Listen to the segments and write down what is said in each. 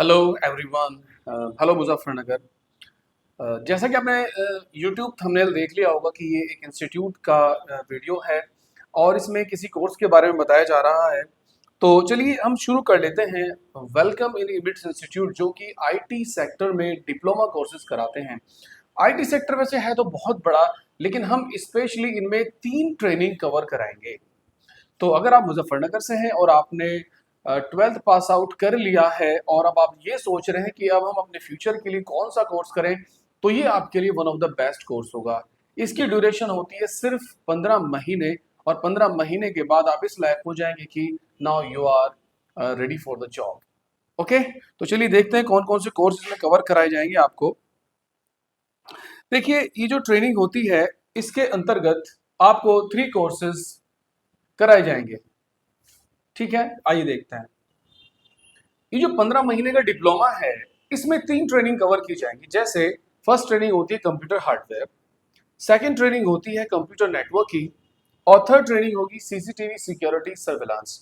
Hello everyone. Hello Muzaffarnagar. जैसा कि आपने यूट्यूब थंबनेल देख लिया होगा कि ये एक इंस्टीट्यूट का वीडियो है और इसमें किसी कोर्स के बारे में बताया जा रहा है। तो चलिए हम शुरू कर लेते हैं। वेलकम इन इबिट्स इंस्टीट्यूट, जो कि आईटी सेक्टर में डिप्लोमा कोर्सेज कराते हैं। आईटी सेक्टर वैसे है तो बहुत बड़ा, लेकिन हम स्पेशली इनमें 3 ट्रेनिंग कवर कराएंगे। तो अगर आप मुजफ्फरनगर से हैं और आपने 12th पास आउट कर लिया है और अब आप ये सोच रहे हैं कि अब हम अपने फ्यूचर के लिए कौन सा कोर्स करें, तो ये आपके लिए one of the best course होगा। इसकी ड्यूरेशन होती है सिर्फ 15 महीने, और 15 महीने के बाद आप इस लायक हो जाएंगे कि now you are ready for the job. Okay, तो चलिए देखते हैं कौन कौन से कोर्स इसमें कवर कराए जाएंगे आपको। देखिए, ये जो ट्रेनिंग होती है इसके अंतर्गत आपको 3 कोर्सेज कराए जाएंगे। ठीक है, आइए देखते हैं। ये जो 15 महीने का डिप्लोमा है, इसमें 3 ट्रेनिंग कवर की जाएंगी। जैसे फर्स्ट ट्रेनिंग होती है कंप्यूटर हार्डवेयर, सेकंड ट्रेनिंग होती है कंप्यूटर नेटवर्किंग, और थर्ड ट्रेनिंग होगी सीसीटीवी सिक्योरिटी सर्विलांस।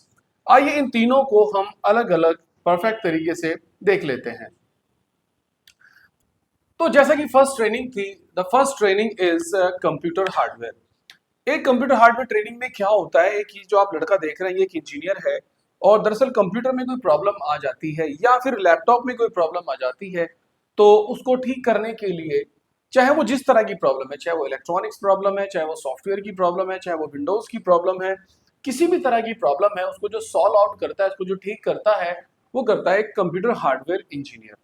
आइए इन तीनों को हम अलग अलग परफेक्ट तरीके से देख लेते हैं। तो जैसा कि फर्स्ट ट्रेनिंग थी, the first training is computer hardware. एक कंप्यूटर हार्डवेयर ट्रेनिंग में क्या होता है कि जो आप लड़का देख रहे हैं, ये एक इंजीनियर है और दरअसल कंप्यूटर में कोई प्रॉब्लम आ जाती है या फिर लैपटॉप में कोई प्रॉब्लम आ जाती है, तो उसको ठीक करने के लिए, चाहे वो जिस तरह की प्रॉब्लम है, चाहे वो इलेक्ट्रॉनिक्स प्रॉब्लम है, चाहे वो सॉफ्टवेयर की प्रॉब्लम है, चाहे वो विंडोज की प्रॉब्लम है, किसी भी तरह की प्रॉब्लम है, उसको जो सॉल्व आउट करता है, उसको जो ठीक करता है, वो करता है एक कंप्यूटर हार्डवेयर इंजीनियर।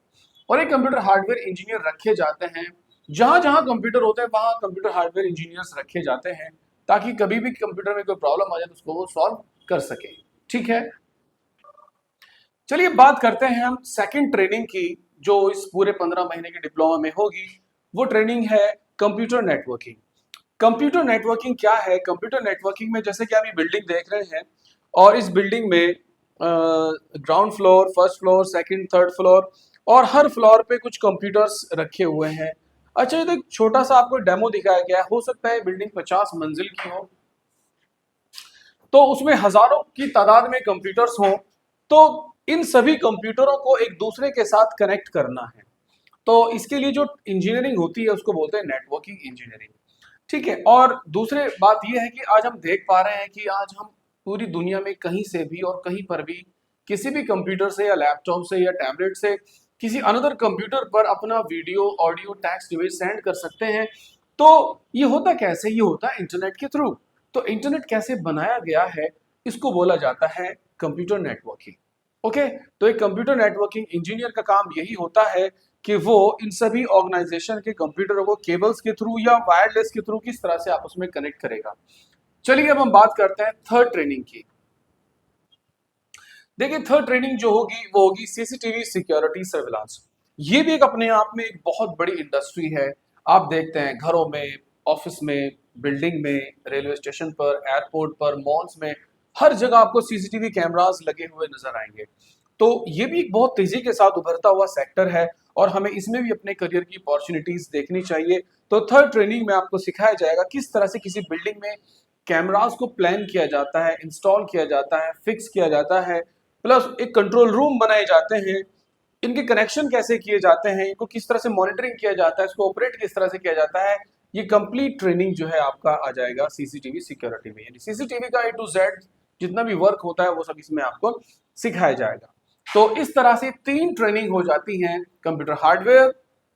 और एक कंप्यूटर हार्डवेयर इंजीनियर रखे जाते हैं, जहां जहां कंप्यूटर होते हैं वहां कंप्यूटर हार्डवेयर इंजीनियर्स रखे जाते हैं, ताकि कभी भी कंप्यूटर में कोई प्रॉब्लम आ जाए तो उसको वो सॉल्व कर सके। ठीक है, चलिए बात करते हैं हम सेकंड ट्रेनिंग की, जो इस पूरे 15 महीने के डिप्लोमा में होगी। वो ट्रेनिंग है कंप्यूटर नेटवर्किंग। कंप्यूटर नेटवर्किंग क्या है? कंप्यूटर नेटवर्किंग में जैसे कि आप ये बिल्डिंग देख रहे हैं, और इस बिल्डिंग में ground floor, first floor, second, third floor, और हर फ्लोर पे कुछ कंप्यूटर्स रखे हुए हैं। अच्छा, ये तो एक छोटा सा आपको डेमो दिखाया गया है। हो सकता है बिल्डिंग 50 मंजिल की हो, तो उसमें हजारों की तादाद में कंप्यूटर्स हों, तो इन सभी कंप्यूटरों को एक दूसरे के साथ कनेक्ट करना है। तो इसके लिए जो इंजीनियरिंग होती है उसको बोलते हैं नेटवर्किंग इंजीनियरिंग। ठीक है, और दूसरे बात यह है कि आज हम देख पा रहे हैं कि आज हम पूरी दुनिया में कहीं से भी और कहीं पर भी किसी भी कंप्यूटर से या लैपटॉप से या टैबलेट से किसी अनदर कंप्यूटर पर अपना video, audio, text, image send कर सकते हैं। तो ये होता कैसे? ये होता है इंटरनेट के थ्रू। तो इंटरनेट कैसे बनाया गया है, इसको बोला जाता है कंप्यूटर नेटवर्किंग। ओके, तो एक कंप्यूटर नेटवर्किंग इंजीनियर का काम यही होता है कि वो इन सभी ऑर्गेनाइजेशन के कंप्यूटरों को केबल्स के थ्रू या वायरलेस के थ्रू किस तरह से आपस में कनेक्ट करेगा। चलिए अब हम बात करते हैं थर्ड ट्रेनिंग की। देखिए, थर्ड ट्रेनिंग जो होगी वो होगी सीसीटीवी सिक्योरिटी सर्विलांस। ये भी एक अपने आप में एक बहुत बड़ी इंडस्ट्री है। आप देखते हैं घरों में, ऑफिस में, बिल्डिंग में, रेलवे स्टेशन पर, एयरपोर्ट पर, मॉल्स में, हर जगह आपको सीसीटीवी कैमरास लगे हुए नजर आएंगे। तो ये भी एक बहुत तेजी के साथ उभरता हुआ सेक्टर है और हमें इसमें भी अपने करियर की अपॉर्चुनिटीज देखनी चाहिए। तो थर्ड ट्रेनिंग में आपको सिखाया जाएगा किस तरह से किसी बिल्डिंग में कैमरास को प्लान किया जाता है, इंस्टॉल किया जाता है, फिक्स किया जाता है, प्लस एक कंट्रोल रूम बनाए जाते हैं, इनके कनेक्शन कैसे किए जाते हैं, इनको किस तरह से मॉनिटरिंग किया जाता है, इसको ऑपरेट किस तरह से किया जाता है। ये कंप्लीट ट्रेनिंग जो है आपका आ जाएगा सीसीटीवी सिक्योरिटी में, यानी सीसीटीवी का A to Z जितना भी वर्क होता है वो सब इसमें आपको सिखाया जाएगा। तो इस तरह से 3 ट्रेनिंग हो जाती हैं, कंप्यूटर हार्डवेयर,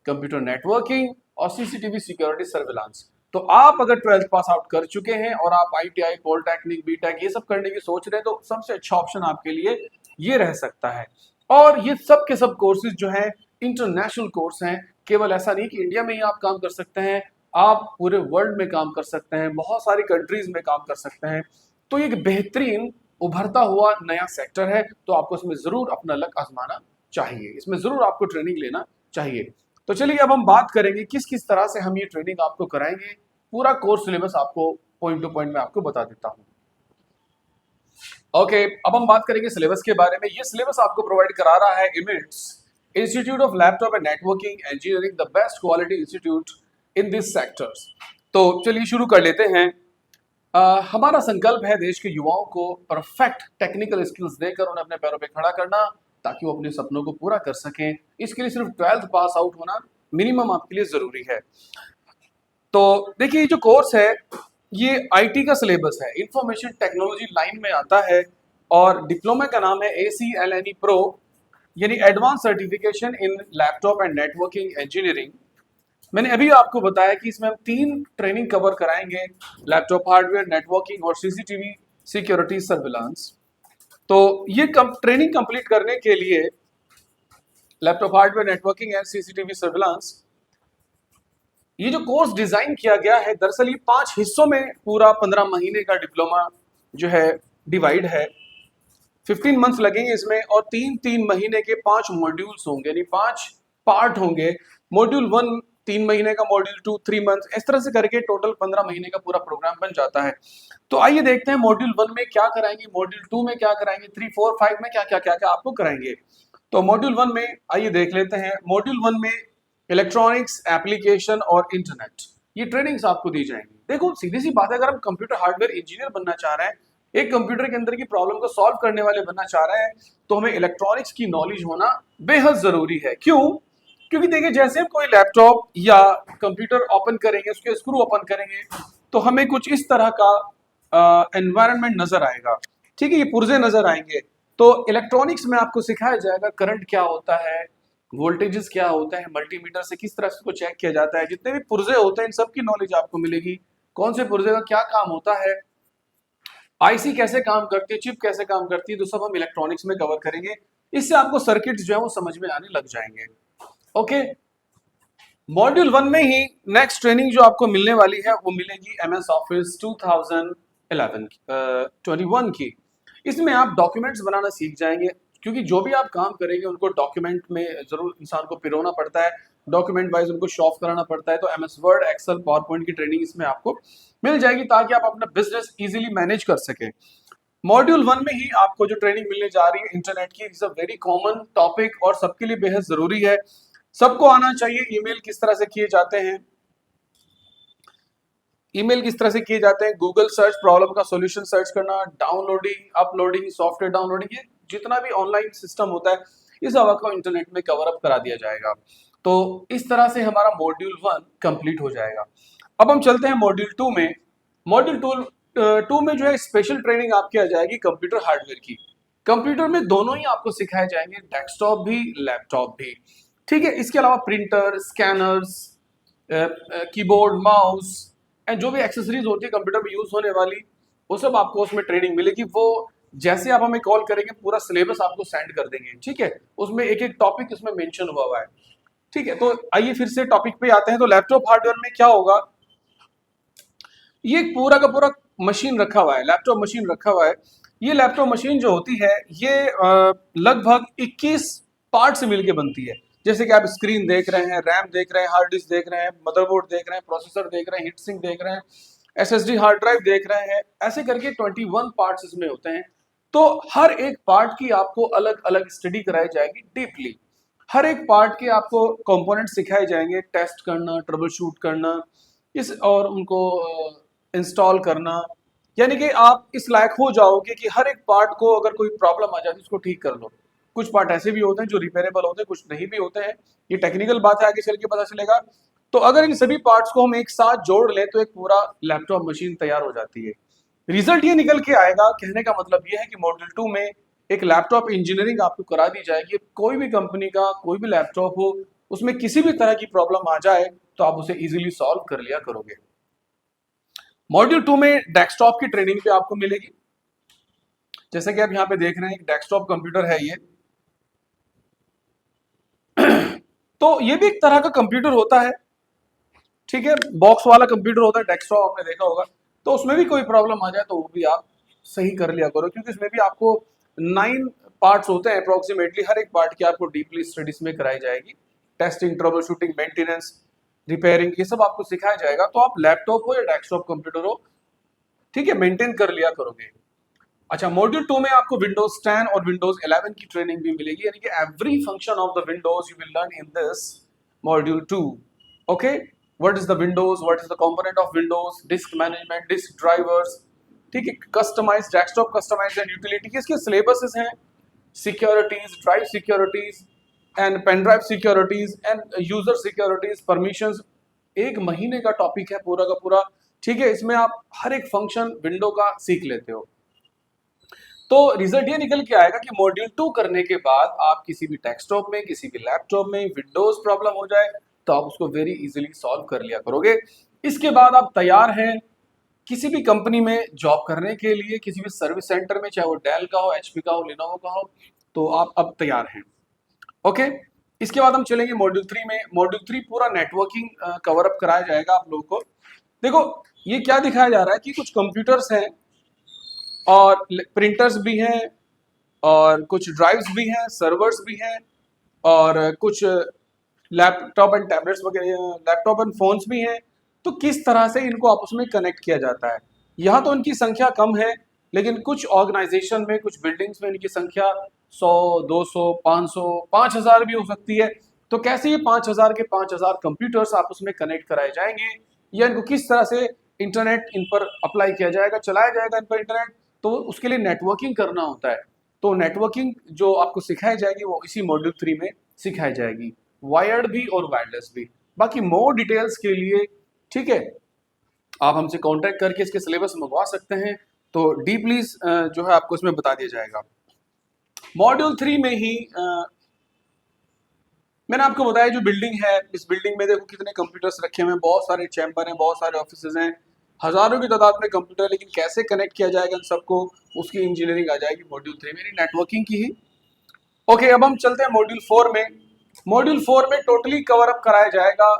कंप्यूटर नेटवर्किंग और सीसीटीवी सिक्योरिटी सर्विलांस। तो आप अगर 12th पास आउट कर चुके हैं और आप ITI, पॉलिटेक्निक, बीटेक ये सब करने की सोच रहे हैं, तो सबसे अच्छा ऑप्शन आपके लिए ये रह सकता है। और ये सब के सब कोर्सेज जो हैं इंटरनेशनल कोर्स हैं। केवल ऐसा नहीं कि इंडिया में ही आप काम कर सकते हैं, आप पूरे वर्ल्ड में काम कर सकते हैं, बहुत सारी कंट्रीज में काम कर सकते हैं। तो ये एक बेहतरीन उभरता हुआ नया सेक्टर है, तो आपको इसमें जरूर अपना लक आजमाना चाहिए, इसमें जरूर आपको ट्रेनिंग लेना चाहिए। तो चलिए अब हम बात करेंगे किस किस तरह से हम ये ट्रेनिंग आपको कराएंगे। पूरा कोर्स सिलेबस आपको पॉइंट टू पॉइंट में आपको बता देता हूँ। ओके, अब हम बात करेंगे सिलेबस के बारे में। ये सिलेबस आपको प्रोवाइड करा रहा है emits, institute of laptop and networking engineering, the best quality institute in this sectors. तो चलिए शुरू कर लेते हैं। हमारा संकल्प है देश के युवाओं को परफेक्ट टेक्निकल स्किल्स देकर उन्हें अपने पैरों पे खड़ा करना, ताकि वो अपने सपनों को पूरा कर सकें। इसके लिए सिर्फ 12th पास आउट होना मिनिमम आपके लिए ज़रूरी है। तो देखिए, ये जो कोर्स है ये आईटी का सिलेबस है, इंफॉर्मेशन टेक्नोलॉजी लाइन में आता है और डिप्लोमा का नाम है ACLNE प्रो, यानी advance certification in laptop and networking engineering. मैंने अभी आपको बताया कि इसमें हम 3 ट्रेनिंग कवर कराएंगे, लैपटॉप हार्डवेयर, नेटवर्किंग और सीसीटीवी सिक्योरिटी सर्विलांस। तो ये ट्रेनिंग कंप्लीट करने के लिए laptop hardware, networking and CCTV surveillance, ये जो कोर्स डिजाइन किया गया है दरअसल ये 5 हिस्सों में पूरा 15 महीने का डिप्लोमा जो है डिवाइड है। 15 मंथ्स लगेंगे इसमें और 3-3 महीने के 5 मॉड्यूल्स होंगे, यानी 5 पार्ट होंगे। मॉड्यूल 1 3 महीने का, मॉड्यूल 2 3 मंथ्स, इस तरह से करके टोटल 15 महीने का पूरा प्रोग्राम बन जाता है। तो आइए देखते हैं मॉड्यूल 1 में क्या कराएंगे, मॉड्यूल 2 में क्या कराएंगे, 3 4 5 में क्या क्या क्या क्या आपको कराएंगे। तो मॉड्यूल 1 में आइए देख लेते हैं। मॉड्यूल 1 में इलेक्ट्रॉनिक्स, एप्लीकेशन और इंटरनेट, ये ट्रेनिंग्स आपको दी जाएंगी। देखो सीधी सी बात है, अगर हम कंप्यूटर हार्डवेयर इंजीनियर बनना चाह रहे हैं, एक कंप्यूटर के अंदर की प्रॉब्लम को सॉल्व करने वाले बनना चाह रहे हैं, तो हमें इलेक्ट्रॉनिक्स की नॉलेज होना बेहद जरूरी है। क्यों? क्योंकि देखिए, जैसे हम कोई लैपटॉप या कंप्यूटर ओपन करेंगे, उसके स्क्रू ओपन करेंगे, तो हमें कुछ इस तरह का एनवायरनमेंट नजर आएगा। ठीक है, ये पुर्जे नजर आएंगे। तो इलेक्ट्रॉनिक्स में आपको सिखाया जाएगा करंट क्या होता है, वोल्टेजेस क्या होता है, मल्टीमीटर से किस तरह से उसको चेक किया जाता है, जितने भी पुर्जे होते हैं इन सब की नॉलेज आपको मिलेगी। कौन से पुर्जे का क्या काम होता है, आईसी कैसे काम करती है, चिप कैसे काम करती है, तो सब हम इलेक्ट्रॉनिक्स में कवर करेंगे। इससे आपको सर्किट्स जो है वो समझ में आने लग जाएंगे। ओके, मॉड्यूल 1 में ही नेक्स्ट ट्रेनिंग जो आपको मिलने वाली है वो मिलेगी MS ऑफिस 2021 की। इसमें आप डॉक्यूमेंट्स बनाना सीख जाएंगे, क्योंकि जो भी आप काम करेंगे उनको डॉक्यूमेंट में जरूर इंसान को पिरोना पड़ता है, डॉक्यूमेंट वाइज उनको शॉप कराना पड़ता है। तो MS word, excel, PowerPoint की ट्रेनिंग इसमें आपको मिल जाएगी ताकि आप अपना बिजनेस इजीली मैनेज कर सके। मॉड्यूल 1 में ही आपको जो ट्रेनिंग मिलने जा रही है इंटरनेट की, is a very common topic और सबके लिए बेहद जरूरी है, सबको आना चाहिए। ईमेल किस तरह से किए जाते हैं, ईमेल किस तरह से किए जाते हैं, गूगल सर्च, प्रॉब्लम का सॉल्यूशन सर्च करना, डाउनलोडिंग, अपलोडिंग, सॉफ्टवेयर डाउनलोडिंग, ये जितना भी ऑनलाइन सिस्टम होता है इस आपको इंटरनेट में कवर अप करा दिया जाएगा। तो इस तरह से हमारा मॉड्यूल 1 कंप्लीट हो जाएगा। अब हम चलते हैं मॉड्यूल 2 में। मॉड्यूल 2 में जो है स्पेशल ट्रेनिंग आपकी आ जाएगी कंप्यूटर हार्डवेयर की। कंप्यूटर में दोनों ही आपको सिखाए जाएंगे, डेस्कटॉप भी, लैपटॉप भी। ठीक है, इसके अलावा printer, scanners, keyboard, mouse and जो भी एक्सेसरीज होती है कंप्यूटर में यूज होने वाली, वो सब आपको उसमें ट्रेनिंग मिलेगी। वो जैसे आप हमें कॉल करेंगे पूरा सिलेबस आपको सेंड कर देंगे। ठीक है, उसमें एक एक टॉपिक उसमें मेंशन हुआ है। ठीक है, तो आइए फिर से टॉपिक पे आते हैं। तो लैपटॉप हार्डवेयर में क्या होगा, ये पूरा का पूरा मशीन रखा हुआ है, लैपटॉप मशीन रखा हुआ है। ये लैपटॉप मशीन जो होती है ये लगभग 21 पार्ट से मिलकर बनती है। जैसे कि आप स्क्रीन देख रहे हैं, रैम देख रहे हैं, हार्ड डिस्क देख रहे हैं, मदरबोर्ड देख रहे हैं, प्रोसेसर देख रहे हैं, हीट सिंक देख रहे हैं, SSD हार्ड ड्राइव देख रहे हैं, ऐसे करके 21 पार्ट्स इसमें होते हैं। तो हर एक पार्ट की आपको अलग अलग स्टडी कराई जाएगी डीपली। हर एक पार्ट के आपको कंपोनेंट सिखाए जाएंगे, टेस्ट करना, ट्रबल शूट करना, इस और उनको इंस्टॉल करना, यानी कि आप इस लायक हो जाओगे कि हर एक पार्ट को अगर कोई प्रॉब्लम आ जाती है उसको ठीक कर लो। कुछ पार्ट ऐसे भी होते हैं जो रिपेयरेबल होते हैं, कुछ नहीं भी होते हैं, ये टेक्निकल बात है, आगे चल के पता चलेगा। तो अगर इन सभी पार्ट्स को हम एक साथ जोड़ लें तो एक पूरा लैपटॉप मशीन तैयार हो जाती है। रिजल्ट ये निकल के आएगा, कहने का मतलब ये है कि मॉड्यूल 2 में एक लैपटॉप इंजीनियरिंग आपको करा दी जाएगी। कोई भी कंपनी का कोई भी लैपटॉप हो, उसमें किसी भी तरह की प्रॉब्लम आ जाए तो आप उसे इजीली सॉल्व कर लिया करोगे। मॉड्यूल 2 में डेस्कटॉप की ट्रेनिंग भी आपको मिलेगी। जैसे कि आप यहाँ पे देख रहे हैं, एक डेस्कटॉप कंप्यूटर है ये। तो ये भी एक तरह का कंप्यूटर होता है। ठीक है, बॉक्स वाला कंप्यूटर होता है डेस्कटॉप, आपने देखा होगा। तो उसमें भी कोई प्रॉब्लम आ जाए तो वो भी आप सही कर लिया करो, क्योंकि इसमें भी आपको 9 पार्ट्स होते हैं अप्रोक्सीमेटली। हर एक पार्ट की आपको डीपली स्टडीज में कराई जाएगी। Testing, trouble shooting, maintenance, repairing, ये सब आपको सिखाया जाएगा। तो आप लैपटॉप हो या डेस्कटॉप कंप्यूटर हो, ठीक है, मेंटेन कर लिया करोगे। अच्छा, मॉड्यूल 2 में आपको विंडोज 10 और विंडोज 11 की ट्रेनिंग भी मिलेगी, यानी कि every function of the Windows you will learn in this module 2। Okay, what is the Windows, what is the component of Windows, disk management, disk drivers, ठीक है, customized desktop, customized and utility, इसके syllabuses हैं। Securities, drive securities and pen drive securities and user securities, permissions, 1 महीने का topic है पूरा का पूरा। ठीक है, इसमें आप हर एक फंक्शन विंडो का सीख लेते हो। तो रिजल्ट ये निकल के आएगा कि मॉड्यूल 2 करने के बाद आप किसी भी डेस्कटॉप में, किसी भी लैपटॉप में विंडोज प्रॉब्लम हो जाए तो आप उसको वेरी इजीली सॉल्व कर लिया करोगे। इसके बाद आप तैयार हैं किसी भी कंपनी में जॉब करने के लिए, किसी भी सर्विस सेंटर में, चाहे वो डेल का हो, एचपी का हो, लिनोवो का हो, तो आप अब तैयार हैं। ओके, इसके बाद हम चलेंगे मॉड्यूल 3 में। मॉड्यूल 3 पूरा नेटवर्किंग कवर अप कराया जाएगा आप लोगों को। देखो ये क्या दिखाया जा रहा है कि कुछ कंप्यूटर्स हैं और प्रिंटर्स भी हैं और कुछ ड्राइव्स भी हैं, सर्वर्स भी हैं और कुछ लैपटॉप एंड टैबलेट्स वगैरह, लैपटॉप एंड फोन्स भी हैं। तो किस तरह से इनको आपस में कनेक्ट किया जाता है। यहाँ तो इनकी संख्या कम है, लेकिन कुछ ऑर्गेनाइजेशन में, कुछ बिल्डिंग्स में इनकी संख्या 100, 200, 500, 5000 भी हो सकती है। तो कैसे ये 5000 के 5000 कंप्यूटर्स आपस में कनेक्ट कराए जाएंगे, या इनको किस तरह से इंटरनेट इन पर अप्लाई किया जाएगा, चलाया जाएगा इन पर इंटरनेट, तो उसके लिए नेटवर्किंग करना होता है। तो नेटवर्किंग जो आपको सिखाई जाएगी वो इसी मॉड्यूल 3 में सिखाई जाएगी, वायर्ड भी और वायरलेस भी। बाकी मोर डिटेल्स के लिए, ठीक है, आप हमसे कांटेक्ट करके इसके सिलेबस मंगवा सकते हैं, तो डीपली जो है आपको इसमें बता दिया जाएगा। मॉड्यूल 3 में ही मैंने आपको बताया जो बिल्डिंग है, इस बिल्डिंग में देखो कितने कंप्यूटर्स रखे हुए हैं, बहुत सारे चैम्बर हैं, बहुत सारे ऑफिसेज हैं, हजारों की तादाद में कंप्यूटर है, लेकिन कैसे कनेक्ट किया जाएगा इन सबको, उसकी इंजीनियरिंग आ जाएगी मॉड्यूल 3 में, नेटवर्किंग की ही। ओके, अब हम चलते हैं मॉड्यूल 4 में। मॉड्यूल 4 में टोटली कवर अप कराया जाएगा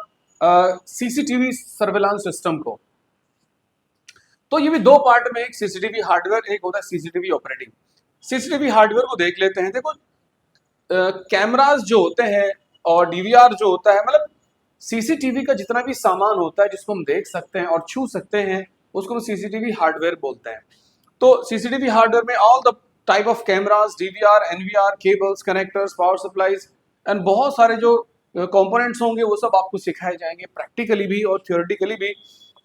सीसीटीवी सर्वेलांस सिस्टम को। तो ये भी 2 पार्ट में, एक सीसीटीवी हार्डवेयर, एक होता है सीसीटीवी ऑपरेटिंग। सीसीटीवी हार्डवेयर को देख लेते हैं। देखो कैमरास जो होते हैं और डीवीआर जो होता है, मतलब सीसीटीवी का जितना भी सामान होता है जिसको हम देख सकते हैं और छू सकते हैं, उसको हम सीसीटीवी हार्डवेयर बोलते हैं। तो सीसीटीवी हार्डवेयर में all the type of cameras, DVR, NVR, cables, connectors, power supplies and बहुत सारे जो कंपोनेंट्स होंगे वो सब आपको सिखाए जाएंगे, प्रैक्टिकली भी और थियोरेटिकली भी।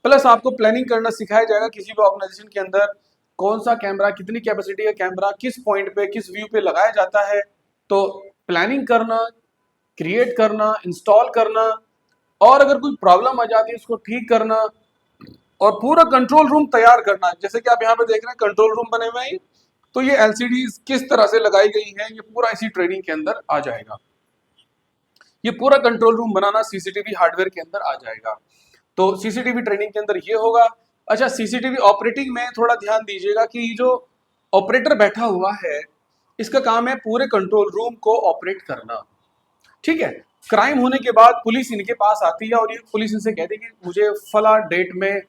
प्लस आपको प्लानिंग करना सिखाया जाएगा किसी भी ऑर्गेनाइजेशन के अंदर कौन सा कैमरा, कितनी कैपेसिटी का कैमरा, किस पॉइंट पे, किस व्यू पे लगाया जाता है। तो प्लानिंग करना, क्रिएट करना, इंस्टॉल करना, और अगर कोई प्रॉब्लम आ जाती है उसको ठीक करना, और पूरा कंट्रोल रूम तैयार करना। जैसे कि आप यहाँ पे देख रहे हैं कंट्रोल रूम बने हुए हैं, तो ये एलसीडी किस तरह से लगाई गई है, ये पूरा इसी ट्रेनिंग के अंदर आ जाएगा। ये पूरा कंट्रोल रूम बनाना सीसीटीवी हार्डवेयर के अंदर आ जाएगा। तो सीसीटीवी ट्रेनिंग के अंदर ये होगा। अच्छा, सीसीटीवी ऑपरेटिंग में थोड़ा ध्यान दीजिएगा कि जो ऑपरेटर बैठा हुआ है इसका काम है पूरे कंट्रोल रूम को ऑपरेट करना। ठीक है, क्राइम होने के बाद पुलिस इनके पास आती है और ये पुलिस इनसे कहती है कि मुझे फला डेट में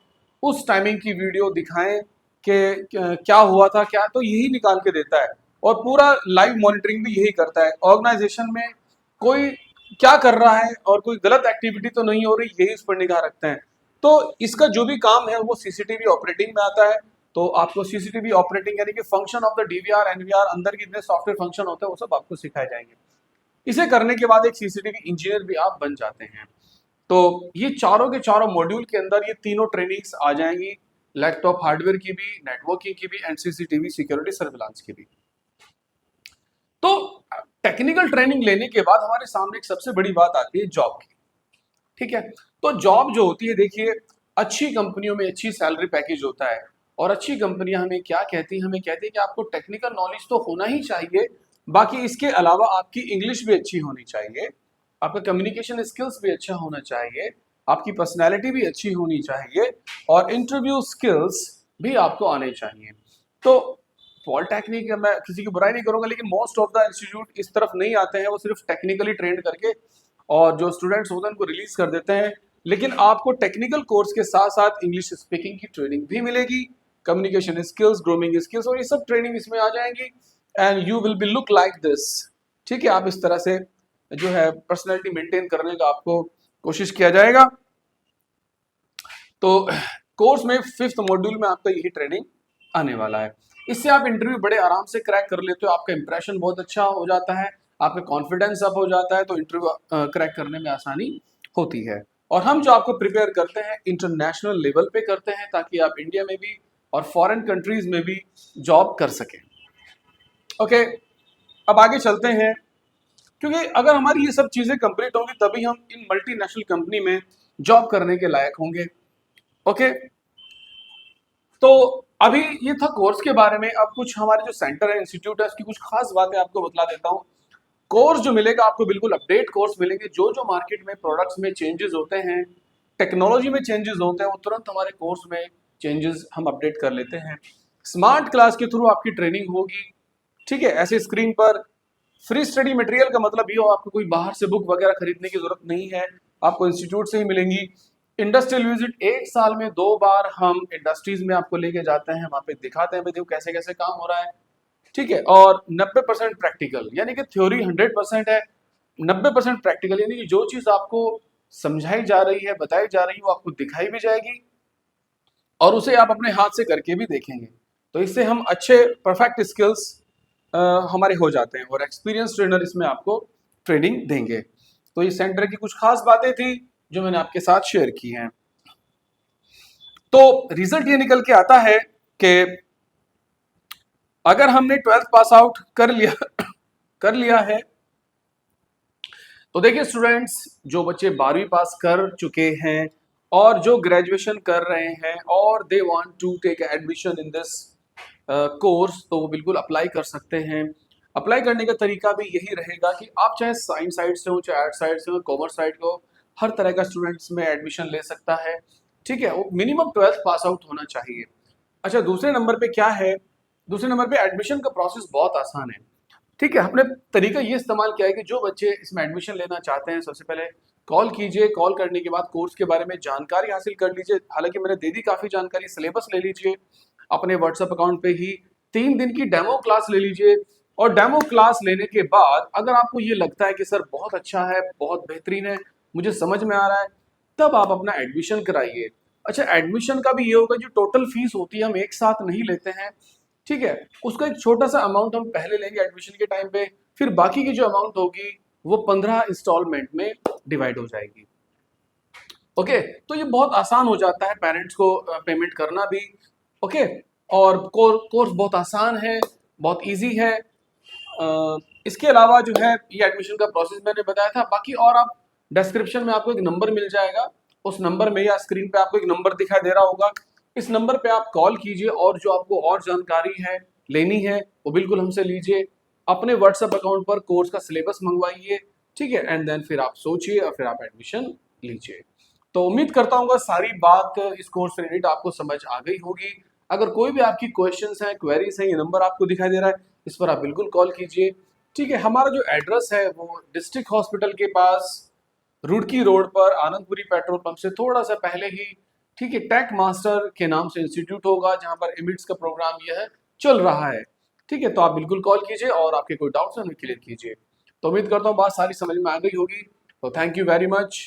उस टाइमिंग की वीडियो दिखाएं कि क्या हुआ था, क्या, तो यही निकाल के देता है और पूरा लाइव मॉनिटरिंग भी यही करता है। ऑर्गेनाइजेशन में कोई क्या कर रहा है और कोई गलत एक्टिविटी तो नहीं हो रही, यही उस पर निगाह रखते हैं। तो इसका जो भी काम है वो सीसीटीवी ऑपरेटिंग में आता है। तो आपको सीसीटीवी ऑपरेटिंग यानी कि function of the DVR, NVR, अंदर कितने सॉफ्टवेयर फंक्शन होते हैं वो सब आपको सिखाए जाएंगे। इसे करने के बाद एक सीसीटीवी इंजीनियर भी आप बन जाते हैं। तो ये चारों के चारों मॉड्यूल के अंदर ये तीनों ट्रेनिंग्स आ जाएंगी, लैपटॉप हार्डवेयर की भी, नेटवर्किंग की भी एंड सीसीटीवी सिक्योरिटी सर्विलांस की भी। तो टेक्निकल ट्रेनिंग लेने के बाद हमारे सामने एक सबसे बड़ी बात आती है जॉब की। ठीक है, तो जॉब जो होती है, देखिए अच्छी कंपनियों में अच्छी सैलरी पैकेज होता है और अच्छी कंपनियां हमें क्या कहती हैं, हमें कहती है कि आपको टेक्निकल नॉलेज तो होना ही चाहिए, बाकी इसके अलावा आपकी इंग्लिश भी अच्छी होनी चाहिए, आपका कम्युनिकेशन स्किल्स भी अच्छा होना चाहिए, आपकी पर्सनैलिटी भी अच्छी होनी चाहिए और इंटरव्यू स्किल्स भी आपको आने चाहिए। तो पॉलिटेक्निक, मैं किसी की बुराई नहीं करूंगा, लेकिन मोस्ट ऑफ द इंस्टीट्यूट इस तरफ नहीं आते हैं, वो सिर्फ टेक्निकली ट्रेंड करके और जो स्टूडेंट्स होते हैं उनको रिलीज कर देते हैं। लेकिन आपको टेक्निकल कोर्स के साथ साथ इंग्लिश स्पीकिंग की ट्रेनिंग भी मिलेगी, कम्युनिकेशन स्किल्स, ग्रूमिंग स्किल्स, और ये सब ट्रेनिंग इसमें आ जाएंगी and you will be look like this. ठीक है, आप इस तरह से जो है पर्सनैलिटी मेंटेन करने का आपको कोशिश किया जाएगा। तो कोर्स में 5th मॉड्यूल में आपका यही ट्रेनिंग आने वाला है। इससे आप इंटरव्यू बड़े आराम से क्रैक कर लेते हो, आपका इंप्रेशन बहुत अच्छा हो जाता है, आपका कॉन्फिडेंस अप हो जाता है, तो इंटरव्यू क्रैक करने में आसानी होती है। और हम जो आपको प्रिपेयर करते हैं इंटरनेशनल लेवल पे करते हैं, ताकि आप इंडिया में भी और फॉरेन कंट्रीज में भी जॉब कर सकें। ओके, अब आगे चलते हैं, क्योंकि अगर हमारी ये सब चीजें कंप्लीट होंगी तभी हम इन मल्टीनेशनल कंपनी में जॉब करने के लायक होंगे। ओके, तो अभी ये था कोर्स के बारे में। अब कुछ हमारे जो सेंटर है, इंस्टीट्यूट है, उसकी कुछ खास बातें आपको बतला देता हूँ। कोर्स जो मिलेगा आपको बिल्कुल अपडेट कोर्स मिलेंगे। जो जो मार्केट में प्रोडक्ट्स में चेंजेस होते हैं, टेक्नोलॉजी में चेंजेस होते हैं, वो तुरंत हमारे कोर्स में चेंजेस हम अपडेट कर लेते हैं। स्मार्ट क्लास के थ्रू आपकी ट्रेनिंग होगी, ठीक है। ऐसे स्क्रीन पर फ्री स्टडी मटेरियल का मतलब ये हो, आपको कोई बाहर से बुक वगैरह खरीदने की जरूरत नहीं है, आपको इंस्टीट्यूट से ही मिलेंगी। इंडस्ट्रियल विजिट 1 साल में 2 बार हम इंडस्ट्रीज में आपको लेके जाते हैं, वहां पे दिखाते हैं देखो कैसे कैसे काम हो रहा है, ठीक है। और 90% प्रैक्टिकल, यानी कि थ्योरी 100% है, 90% प्रैक्टिकल, यानी कि जो चीज आपको समझाई जा रही है, बताई जा रही है, वो आपको दिखाई भी जाएगी और उसे आप अपने हाथ से करके भी देखेंगे। तो इससे हम अच्छे परफेक्ट स्किल्स हमारे हो जाते हैं और एक्सपीरियंस ट्रेनर इसमें आपको ट्रेनिंग देंगे। तो ये सेंटर की कुछ खास बातें थी जो मैंने आपके साथ शेयर की हैं। तो रिजल्ट ये निकल के आता है कि अगर हमने 12th पास आउट कर लिया है, तो देखिए स्टूडेंट्स, जो बच्चे 12वीं पास कर चुके हैं और जो ग्रेजुएशन कर रहे हैं और they want to take admission in this course, तो वो बिल्कुल अप्लाई कर सकते हैं। अप्लाई करने का तरीका भी यही रहेगा कि आप चाहे साइंस साइड से हो, चाहे आर्ट साइड से हो, कॉमर्स साइड को, हर तरह का स्टूडेंट्स में एडमिशन ले सकता है, ठीक है। वो मिनिमम 12th पास आउट होना चाहिए। अच्छा, दूसरे नंबर पे क्या है? दूसरे नंबर पे एडमिशन का प्रोसेस बहुत आसान है, ठीक है। हमने तरीका ये इस्तेमाल किया है कि जो बच्चे इसमें एडमिशन लेना चाहते हैं, सबसे पहले कॉल कीजिए। कॉल करने के बाद कोर्स के बारे में जानकारी हासिल कर लीजिए। हालांकि मैंने दे दी काफ़ी जानकारी, सिलेबस ले लीजिए अपने व्हाट्सएप अकाउंट पे ही, 3 दिन की डेमो क्लास ले लीजिए। और डेमो क्लास लेने के बाद अगर आपको ये लगता है कि सर बहुत अच्छा है, बहुत बेहतरीन है, मुझे समझ में आ रहा है, तब आप अपना एडमिशन कराइए। अच्छा, एडमिशन का भी ये होगा, जो टोटल फीस होती है हम एक साथ नहीं लेते हैं, ठीक है। उसका एक छोटा सा अमाउंट हम पहले लेंगे एडमिशन के टाइम पे, फिर बाकी की जो अमाउंट होगी वो 15 इंस्टॉलमेंट में डिवाइड हो जाएगी। ओके, तो ये बहुत आसान हो जाता है पेरेंट्स को पेमेंट करना भी। ओके, और कोर्स बहुत आसान है, बहुत इजी है। इसके अलावा जो है ये एडमिशन का प्रोसेस मैंने बताया था। बाकी और आप डिस्क्रिप्शन में आपको एक नंबर मिल जाएगा, उस नंबर में या स्क्रीन पे आपको एक नंबर दिखाई दे रहा होगा, इस नंबर पे आप कॉल कीजिए और जो आपको और जानकारी है लेनी है वो बिल्कुल हमसे लीजिए। अपने व्हाट्सएप अकाउंट पर कोर्स का सिलेबस मंगवाइए, ठीक है, एंड देन फिर आप सोचिए और फिर आप एडमिशन लीजिए। तो उम्मीद करता हूँ सारी बात इस कोर्स से रिलेटेड आपको समझ आ गई होगी। अगर कोई भी आपकी क्वेश्चंस हैं, क्वेरीज हैं, ये नंबर आपको दिखाई दे रहा है, इस पर आप बिल्कुल कॉल कीजिए, ठीक है। हमारा जो एड्रेस है वो डिस्ट्रिक्ट हॉस्पिटल के पास, रुड़की रोड पर, आनंदपुरी पेट्रोल पंप से थोड़ा सा पहले ही, ठीक है। टेक मास्टर के नाम से इंस्टीट्यूट होगा जहां पर एमिट्स का प्रोग्राम यह चल रहा है, ठीक है। तो आप बिल्कुल कॉल कीजिए और आपके कोई डाउट्स हैं उन्हें क्लियर कीजिए। तो उम्मीद करता हूँ बात सारी समझ में आ गई होगी। तो थैंक यू वेरी मच।